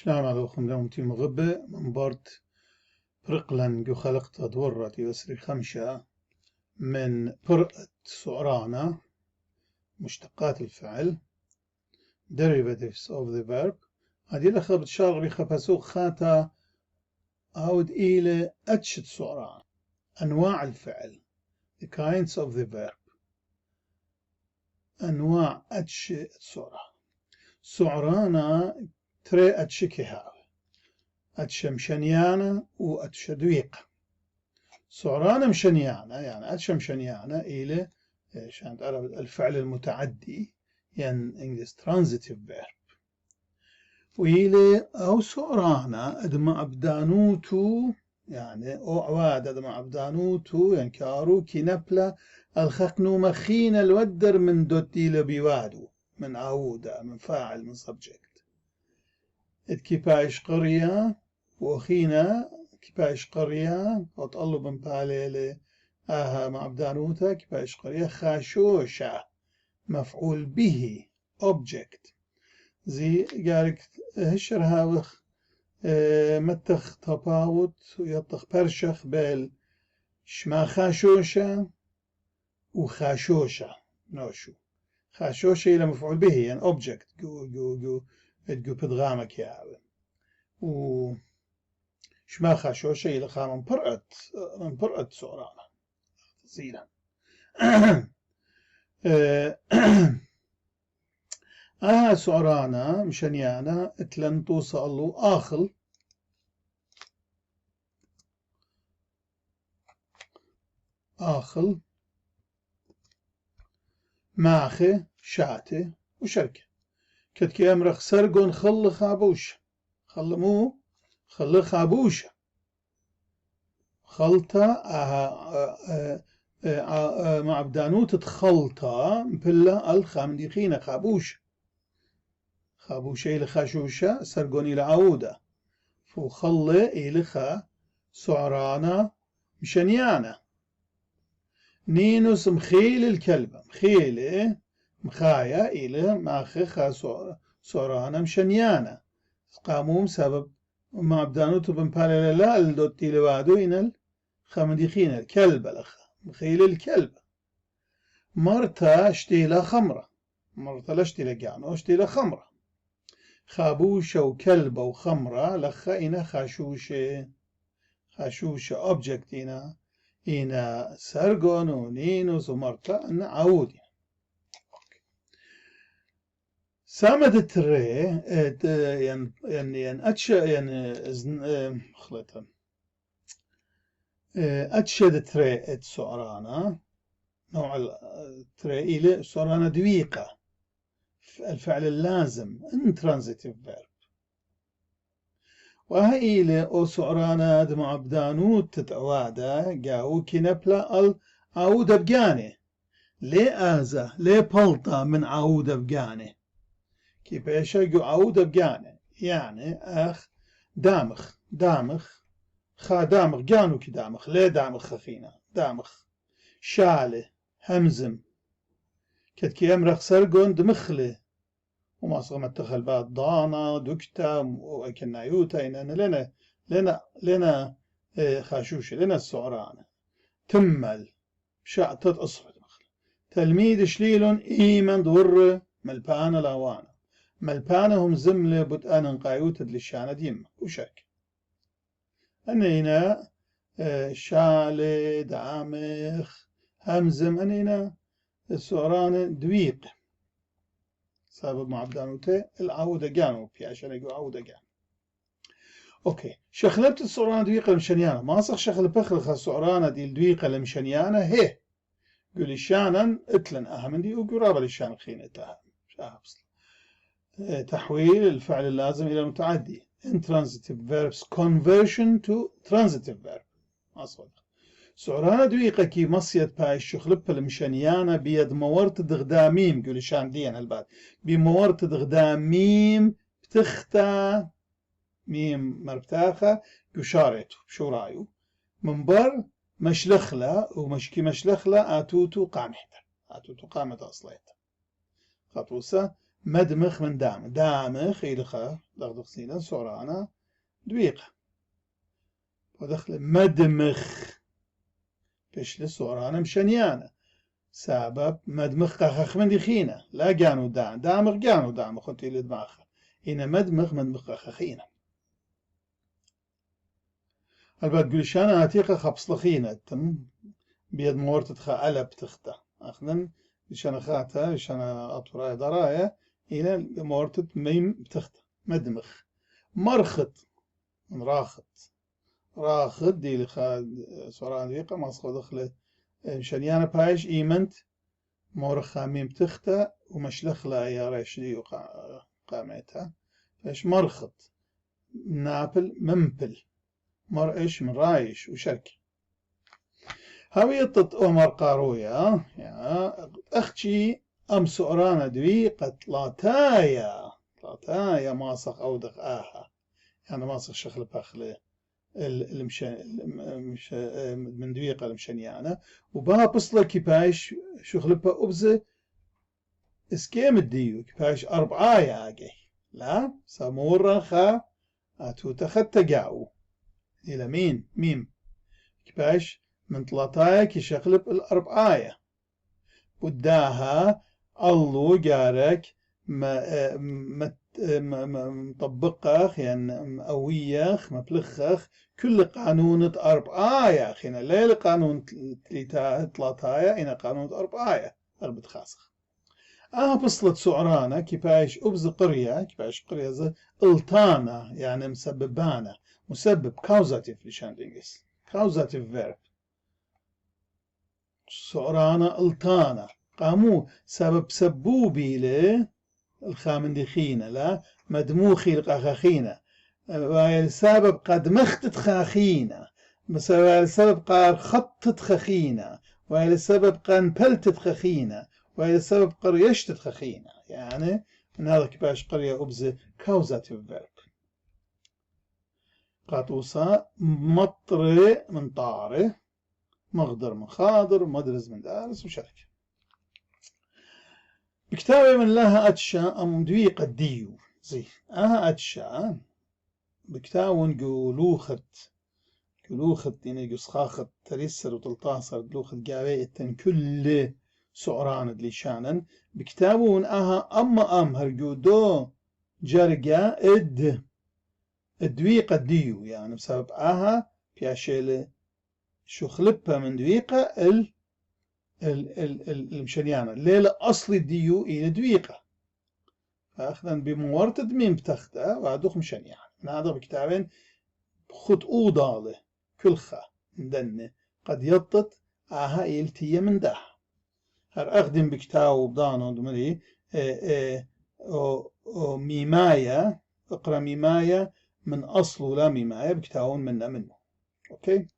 شلام عليكم لومتي مغبة من بارت برقلن جو خلقت دورة يسري خمسة من برقة سعرانة مشتقات الفعل derivatives of the verb هذه لخا بتشارغ بخا بسوق خاتا عود إلى أتشت سعران أنواع الفعل the kinds of the verb أنواع أتشت سعران سعرانة تري أتشكها أتشا مشنيانة وأتشا دويقة سعرانة مشنيانة يعني أتشا مشنيانة إلى عشان تعرف الفعل المتعدي يعني English transitive verb وإلى أو سعرانة أدمع بدانوتو يعني أو عواد أدمع بدانوتو يعني كارو كنبلة الخقنو مخين الودر من دوتي لبيوادو من عودة من فاعل من subject كيبايش قرية وأخينا كيبايش قرية وطلب من باليلة مع بدانوتا كيبايش قرية خاشوشة مفعول به object زي قالك هشر هاوخ متخ تفاوت ويطخ برشخ بال شما خاشوشة وخاشوشة نوشو خاشوشة إلى مفعول به يعني object جو بدغامك يا و شما خاشوشة إلى خا من برقت سعرانة زينا سعرانة مشانيانا اتلن توصلوا آخل ماخي شاتي وشركة كتكي أمرخ سرقون خل خابوش خلمو خل خابوشة خلطة مع بدانوت تخلطة مبلا الخامديخين خابوش خابوشة إلى خاشوشة سرقون إلى عودة فو خل إلى خا سعرانة مشانيانة نينوس مخيل الكلبة مخيلة مخايا إلى ماخي خا سعرانة مشانيانة قاموم سبب مع بدانوتو بمبالي لا الدوتي لوادو إن الخامديخين الكلبة لخا مخيل الكلبة مرتا اشتيلا خمرة مرتا لا اشتيلا جانو اشتيلا خمرة خابوشة وكلبة وخمرة لخا إنا خاشوشة object إنا سرقون ونينوس ومرتا إنا عود سامد التري يعني أتشا يعني خلطة أتشد تري سعرانة نوع التري إلى سعرانة دويقة الفعل اللازم intransitive verb وهي إلى أو سعرانة دمع بدانوت تتعوادا قاو كنبلا العودة بقاني لي آزة لي بلطة من عودة بقاني كيف يشجع عودة بقاني يعني أخ دامخ خا دامخ قانو كدامخ ليه دامخ خخينا دامخ شالة همزم كتكي أمرخ سرقون دمخله وما صغمت تخل بعد ضانا دكتا وكنايوتا إننا لنا خاشوشة لنا السعرانة تمل شعتت أصفت مخل تلميذ شليلون إيمن دور ملبانا لاوانا ملبانا هم زملة بتآن قايوتا للشانة ديما وشك أنينا شالة دامخ همزم أنينا السعرانة دويق سبب مع بدانوته العودة جانو في عشان يقول عودة جان أوكي شخلبت السعرانة دويقة المشنيانة ما صح شخلب بخلخ السعرانة دي الدويقة المشنيانة هي قولي شانا اتلن أهم دي وقرابة للشان خينتها تحويل الفعل اللازم إلى المتعدي intransitive verbs conversion to transitive verb أصلا سعرانة دويقة كي مصيت باي الشخلب المشانيانة بيد مورت دغداميم قولي شان ديان البعد بمورت دغداميم بتختا ميم مربتاخة قشارته شو رايو من بر مشلخلة ومشكي مشلخلة آتوتو قامحتا آتوتو قامت أصليتا خطوسة مدمخ من دامخ إلخا دغدغ سينا سعرانا دويقة ودخل مدمخ بيش لسعرانا مشنيانا سبب مدمخ قخخ من دخينا لا جانو دامخ جانو دامخ خنتي لدماخ هنا مدمخ قخخينا البات قلشانا عتيقة خبصلخينا تم بيد مورت تخا تختا أخذن لشان خاتا لشان أطراي دراية إلى مورت ميم بتختا مدمخ مرخت من راخت دي لخا سوران ديقة ماسخو دخلت شنيانا بايش إيمنت مورخا ميم بتختا ومشلخ لا يا ريش دي قامتها فاش مرخت نابل ممبل مرئش من رايش وشركي هاوية أمر قاروية يا أختي أم سؤرانا دوي قتلاتايا ماسخ أودخ آها يعني ماسخ شخل بخلة من دويقة المشنيانة وبها بصلة كيباش شخل بأبزة اسكيم الديو كيباش أربعايا أجي لا سامورا خا أتوتا تقاو إلى ميم كيباش من طلاتايا كي شغلب الأربعاية وداها الله جارك مطبقخ يعني مقويخ مبلخخ كل قانون أربعاية خينا ليل قانون طلاتايا إنا قانون أربعاية أربط خاسخ بصلت سعرانة كيباش أبز قرية كيباش قرية زي التانا يعني مسببانا مسبب causative لشان دينجس causative verb سعرانة التانا قامو سبب سبوبي له الخامندخينة لا مدموخي القاخخينة سبب قد مختت خاخينة سبب قار خطت خخينة سبب قان بلتت خخينة سبب قريشتت خخينة يعني من هذا كيفاش قرية أبزة causative verb قاطوسا مطر من طاره مغدر من خاضر مدرس من دارس وشركة بكتابة من لها أتشا أم دويق الديو زي أتشا بكتاون قلوخت يعني قصخاخت تريسر وتلطاسر قلوخت قاوية كل سعران دليشانا بكتابون أم هرقودو جرقا الدويق الديو يعني بسبب بياشيل شو خلبها من دويقة المشريانة ليلة أصل الديو إلى دويقة فأخذا بمورت ميم بتخته وعدوخ مشريانة من هذا بكتابين خد أوضالة كلخة ندنة قد يطت إلتية من ده هر أخدم بكتاو بدانو دمري ميماية اقرأ ميماية من أصل ولا ميماية بكتاون منه أوكي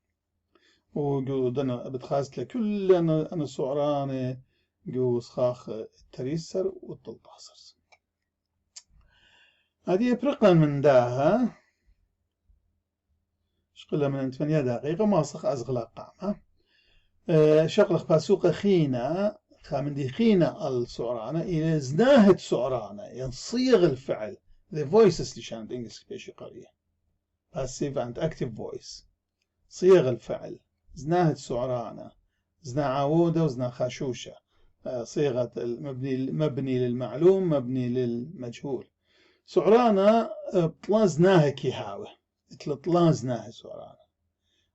وقودنا بتخاست لكل أنا سعرانة جو صخاخ التريسر والتلطاسر هذه برقا من داها شقلها من 8 دقيقة ما صخ أزغلا قامة شقلخ باسوق خينا خامندي خينا السعرانة إلى زناهة سعرانة يعني صيغ الفعل the voices اللي شان إنجلس بيشي قرية passive and active voice صيغ الفعل زناهة سعرانة زنا عودة وزنا خاشوشة صيغة مبني للمعلوم مبني للمجهول سعرانة طلا زناها كيهاوة طلا زناها سعرانة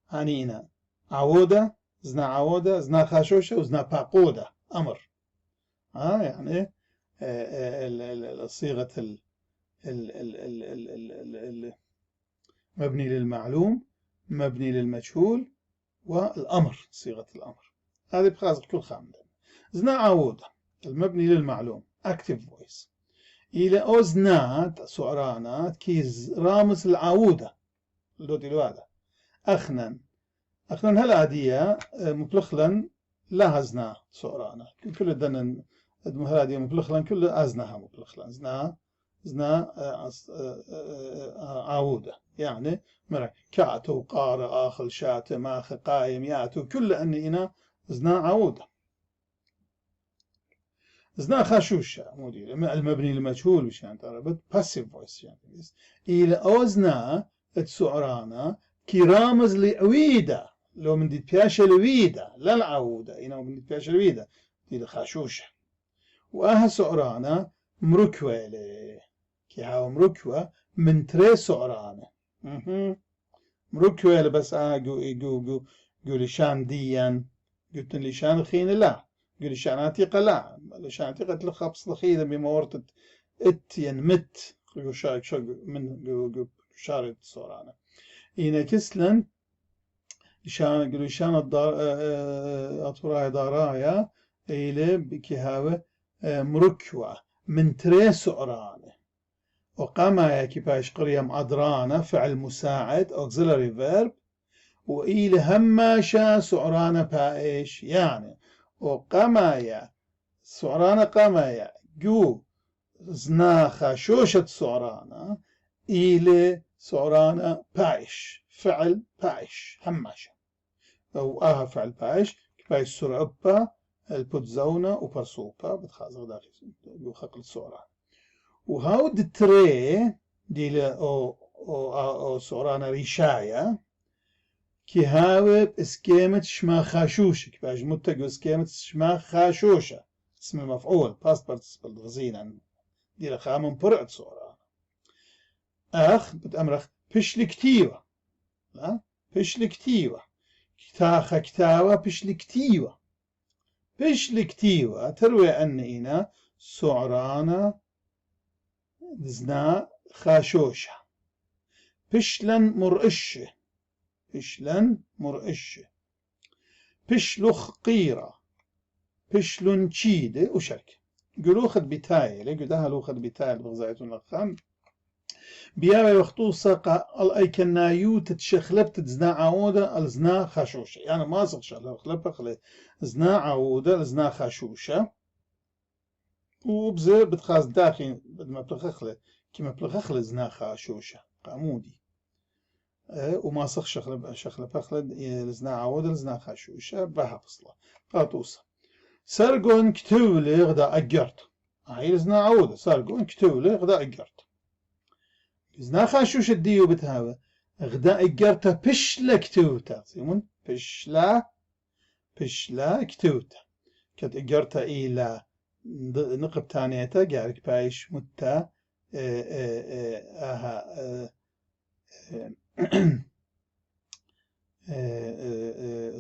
هانينا عودة زنا خاشوشة وزنا باقودة أمر يعني صيغة مبني للمعلوم مبني للمجهول والأمر صيغة الأمر هذه بخاصة كل خامدة زنا عودة المبني للمعلوم active voice إلى أزنات سعرانات كيز رامز العودة اللودي الوادة أخنن هلا عادية مبلخلا لا هزنا سعرانة كل دنا هذه مبلخلا كل أزنها مبلخلا زنا عودة يعني مرة كاتو قار آخل شات ماخ قايم ياتو كل أن إنا زنا عودة زنا خاشوشة مودي المبني المجهول مشان ترى باسيف فويس يعني إلى أوزنا تسعرانا كي رامز لعويدة لو من دي بياشة لويدة لا العودة إنه من دي بياشة لويدة دي خاشوشة وآها سعرانا مروكوة كي هاو مروكوة من تري سعرانا مروكوة بس جو لشان ديا قلت لشان خين لا قل لشان عتيقة لا لشان عتيقة تلخبص لخيدة بمورت اتين مت يشارك شو من شارت صورانا إنا كسلن لشان قل لشان الدار أطراي دارايا إلى بكهاوة مركوة من تري سعرانة وقاما كيفاش قريم أدرانا فعل مساعد auxiliary verb وإلى هماشا سعرانة بايش يعني وقمايا سعرانة قمايا جو زنا خاشوشة سعرانة إلى سعرانة بايش فعل بايش هماشا أو فعل بايش كبايش سرعبا البوتزونة وبرسوبا بتخازق داخل جو خقل سعرانة وهاو دتري دي أو سعرانة ريشايا كي هاوب اسكيمة شما خاشوشة كيفاش متقو اسكيمة شما خاشوشة اسم المفعول باست بارتيسيبل غزينا دير خامن برعت صورة اخ بتأمرخ بشلكتيوة لا بشلكتيوة كتاخا كتاوة بشلكتيوة بشلكتيوة تروي أنينا سعرانا زنا خاشوشة بشلن مرقشة بشلن مرقشة بشلخ قيرة بشلن تشيدة وشركة قلوخد بتاية لقدها لوخد بتاية بغزايتون الخام بيابا يخطوصة الأيكنايو تتشخلب تتزنا عودة الزنا خاشوشة يعني ما صغ شخلب خلي زنا عودة الزنا خاشوشة وبزي بتخاز داخل بدما بتخخلي كما بتخخلي زنا خاشوشة قامودي وما صخ شخلب أخلد لزنا عود لزنا خاشوشة بها فصلة قاطوسة سرقون كتولي غدا أجرت هاي لزنا عودة سرقون كتولي غدا أجرت لزنا خاشوشة ديو بتهاوى غدا أجرت بشلا كتوتا سيمون بشلا كتوتا كت أجرت إلى نقب تانيتا قارك بايش متى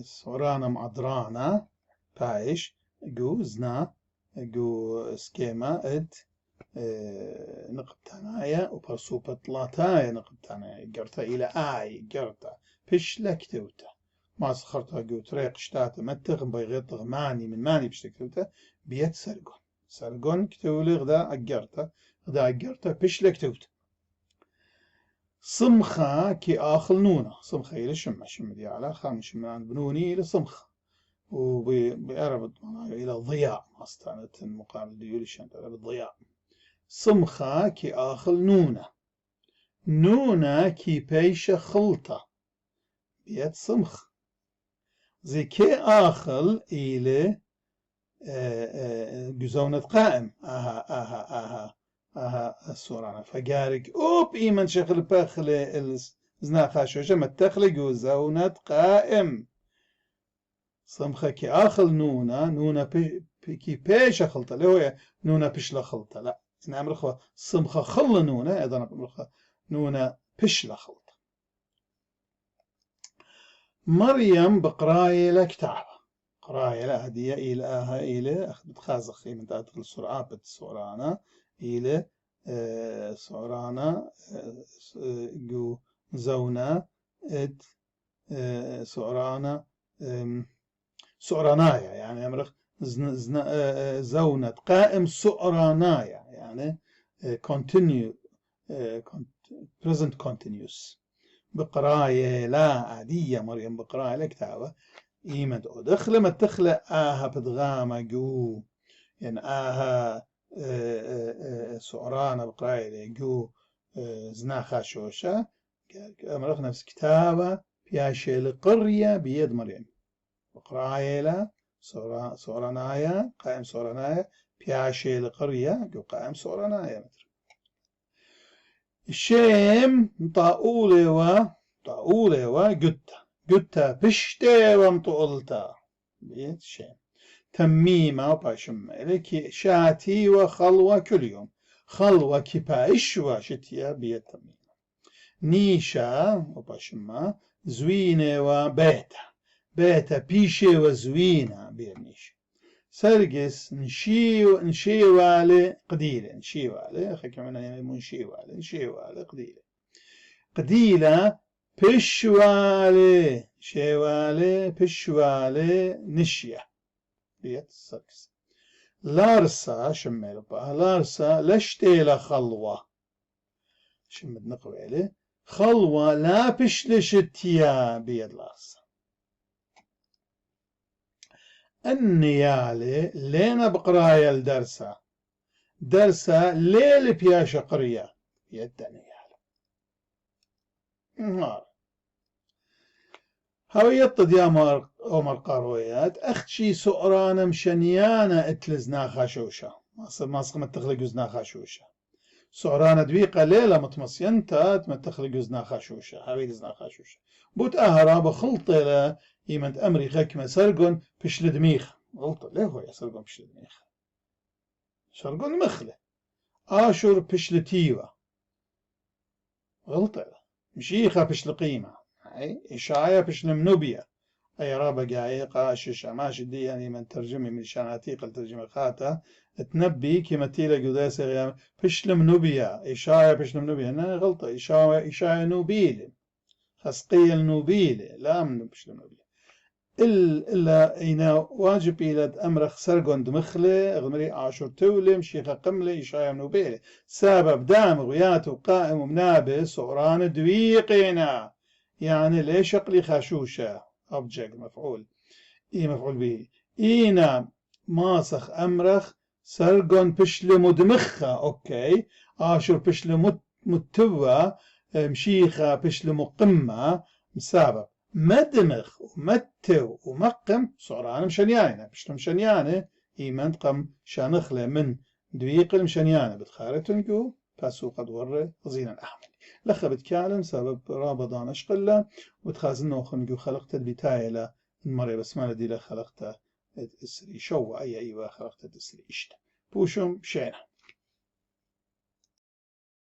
سعرانا معدرانا بايش جو زنا جو سكيما اد نقبتانايا وبرسوبة طلاتايا نقبتانايا قرتا إلى قرتا بش لكتوتا ما سخرتها جو طريق شتاتا متغم بيغيطغ ماني من ماني بشتكتوتا بيت سرقون كتولي غدا أقرتا بش لكتوتا صمخة كي آخل نونة صمخة إلى شمة دي على خام شمة بنوني إلى صمخة وبيعرب إلى ضياء ما استعنت المقابل ديولي شانت على بالضياء صمخة كي آخل نونة كي بيش خلطة بيت صمخ زي كي آخل إلى جزونة قائم السورانة فقارك أوب إيمن شغل بخل زنا خاشوشة متخلق جزونة قائم صمخة كي آخل نونة كي بيش خلطة اللي هو نونة بشلا خلطة لا نعم رخوة صمخة خل نونة أيضا رخوة نونة بشلا خلطة مريم بقراية لكتابة قراية لا هدية إلى أخذت خازخي من تأدخل السرعة بالسورانة إلى سعرانا جو زونا اد سعرانا سعرانايا يعني أمرخ زونة قائم سعرانايا يعني continue present continuous بقراية لا عادية مريم بقراية لكتابة إيمد أدخل ما تخلى بدغامة جو يعني سعرانة بقراية جو زنا خاشوشة أمرخ نفس كتابة بياشي لقرية بيد مريم بقراية لا سعرانايا قائم سعرانايا بياشي لقرية جو قائم سعرانا يا متر الشيم طاولي و قتا بشتي ومطولتا بيت شيم تميمة وباشم إليكي شاتي وخلوة كل يوم خلوة كبايش وشتيا بيت تميمة نيشا وباشم زوينة بيتا بيشي وزوينة بيت نيشا سرقس نشيوالي قديلة نشيوالي أخي كمان يمون نشيوالي قديلة بشوالي شيوالي بشوالي نشية بيت سرقس لارسا شميل بها لارسا لشتيلا خلوة شمد نقويلي خلوة لا بشلشتيا بيد لارسا النيالي لينا بقرايا الدرسة درسة ليل بياشا قرية يد نيالي نهار هاوية يا عمر قارويات أختشي سؤرانا مشنيانا اتلزنا خاشوشة ما صقمت تخلق وزنا خاشوشة سؤرانا دويقة ليلة متمصينتا متخلق وزنا خاشوشة هاوي زنا خاشوشة بوت أهرا بخلطة إيمانت أمري خكمة سرقون بشل دميخ غلطة ليه هو يسرقون بشل دميخ سرقون مخلة آشور بشل تيوة غلطة مشيخة بشل قيمة أي إشاعية بشل منوبية أي رابا جاي قاشش ماشي دي يعني من ترجمي من شاناتيق الترجمة خاتا تنبي كما تيلا قداسة غيام بشل منوبية إشاعية بشل منوبية أنا غلطة إشاعية نوبيلة خسقية النوبيلة لا من بشل منوبية إلا إنا واجب إلى أمرخ سرقون دمخلة غمري عاشور تولي مشيخة قملة إشايا منوبيلة سبب دام غيات وقائم ومنابس سعران دويقينا يعني ليش أقلي خاشوشة أبجيك مفعول مفعول به إينا ماسخ أمرخ سرقون بشل مدمخة أوكي عاشور بشل متوى مشيخة بشل مقمة مسبب مدمخ ومتو ومقم سعران مشنيانة بشتو مشنيانة إيمان قم شانخلة من دويق المشنيانة بتخارتنكو باسو قد ورى غزينا الأحمد لخا بتكالم سبب رابضان أشقلة وتخازن نوخنكو خلقت البتاية لا المرة بس ما لدي خلقت السري شو أي خلقت السري إشت بوشم شينا